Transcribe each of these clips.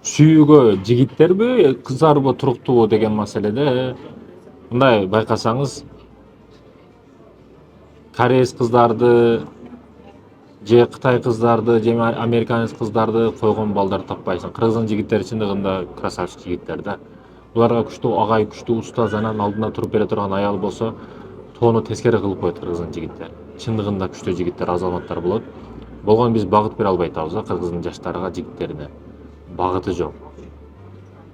сүйүүгө жигиттерби, кыздарбы туруктуубу деген маселеде мындай байкасаңыз, кореец кыздарды же Кытай кыздарды же американец кыздарды койгон балдар таппайсың. Кыргыздын жигиттери чындыгында красавчик жигиттер да. Буларга күчтүү агай, күчтүү устаз, анан алдында туруп бере турган аял болсо, тоону тескери кылып коет кыргыздын жигиттери. Чындыгында күчтүү жигиттер, азаматтар болот. Болгону биз багыт бере албай атабыз да кыргыздын жаштарга, жигиттерине. Багыты жок.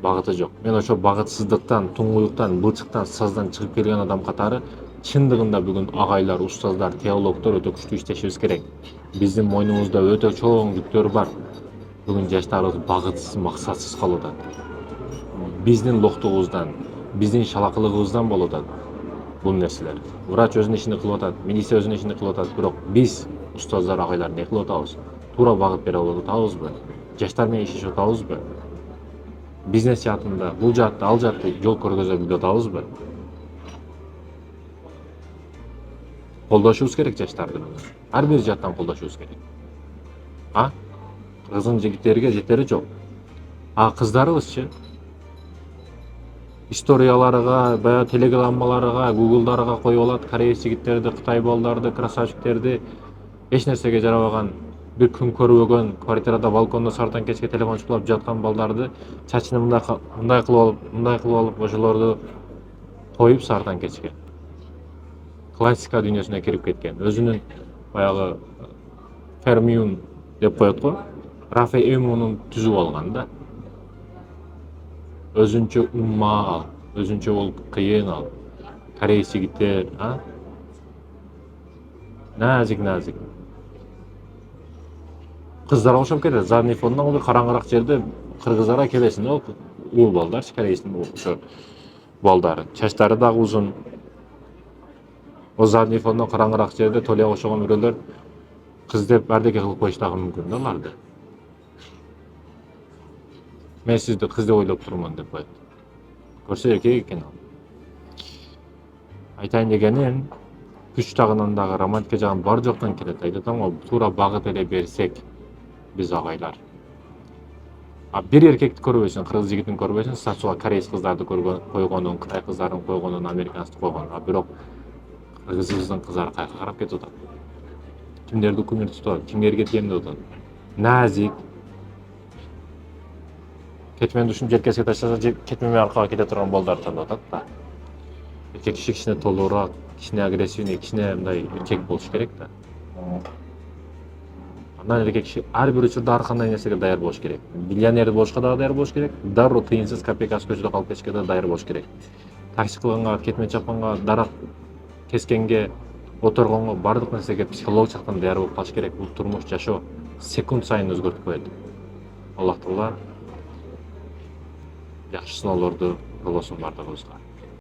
Багыты жок. Мен ошо багытсыздыктан, туңгуюктан, былчыктан, саздан чыгып келген адам катары чындыгында бүгүн агайлар, устаздар, теологдор өтө күчтүү иштешибиз керек. Биздин мойнубузда өтө чоң жүктөр бар. Бүгүн жаштарыбыз багытсыз, максатсыз калып атат. Биздин локтугубуздан, биздин шалакылыгыбыздан болуп атат бул нерселер. Врач өзүнүн ишин кылып атат, милиция өзүнүн ишин кылып атат, бирок биз устаздар, агайлар эмне кылып атабыз? Туура багыт бере алып атабызбы? Жаштар менен иштешип атабызбы? Бизнес жаатында, бул жаатта, ал жаатта жол көргөзө билип атабызбы? Колдошубуз керек жаштарды. Ар бир жааттан колдошубуз керек. Кыргыздын жигиттериге жетери жок. Кыздарыбызчы? Историяларга, баягы телеграммаларга, гуглдарга коюп алат кореец жигиттерди, Кытай балдарды, красавчиктерди, эч нерсеге жарабаган, бир күн көрбөгөн, квартирада балкондо саартан кечке телефон шупулап жаткан балдарды чачыны мындай кылып алып ошолорду коюп саартан кечке. Классика дүйнөсүнө кирип кеткен. Өзүнүн баягы Фермиун деп коет го. Рафе Эмунун түзүп алган да. Өзүнчө умма ал, өзүнчө бол кыйын ал. Кореец жигиттер, назик. Кыздар окшоп кетет. Задний фондон бир караңгыраак жерде кыргыздарга келесиң да, уул балдарчы, корейцтин ошо балдары. Чачтары дагы узун. О задний фондон караңгыраак жерде Толия окшогон бирөөлөр кыз деп бардеке кылып коюш дагы мүмкүн да аларды. Мен сизди кыз деп ойлоп турмун деп коет. Көрсө эркек экен ал. Айтайын дегеним, күч жагынан дагы, романтика жагынан бар жоктон келет. Айтып атам го, туура багыт эле берсек биз агайлар. Бир эркекти көрбөйсүң, кыргыз жигитин көрбөйсүң, сачуга кореец кыздарды койгонун, Кытай кыздарын койгонун, американцты койгонун. Бирок кыргызыбыздын кыздары каяка карап кетип атат. Кимдерди кумир тутуп атат, кимдерге тиемдеп атат. Назик. Кетмен душун желкесине таштаса, кетмеме аркага кете турган балдарды тандап атат да. Эркек киши кичине толураак, кичине агрессивный, кичине мындай эркек болуш керек да. Андан эркек киши ар бир учурда ар кандай нерсеге даяр болуш керек. Миллионер болушка дагы даяр болуш керек. Дароо тыйынсыз копейкасыз көчөдө калып кетишке дагы даяр болуш керек. Такси кылганга, кетмен чапканга, дарак кескенге, оторгонго, бардык нерсеге психологик жактан даяр болуп калыш керек. Бул турмуш, жашоо секунд сайын өзгөртүп коет. Аллах Таала жакшы сыноолорду кылбасын бардыгыбызга.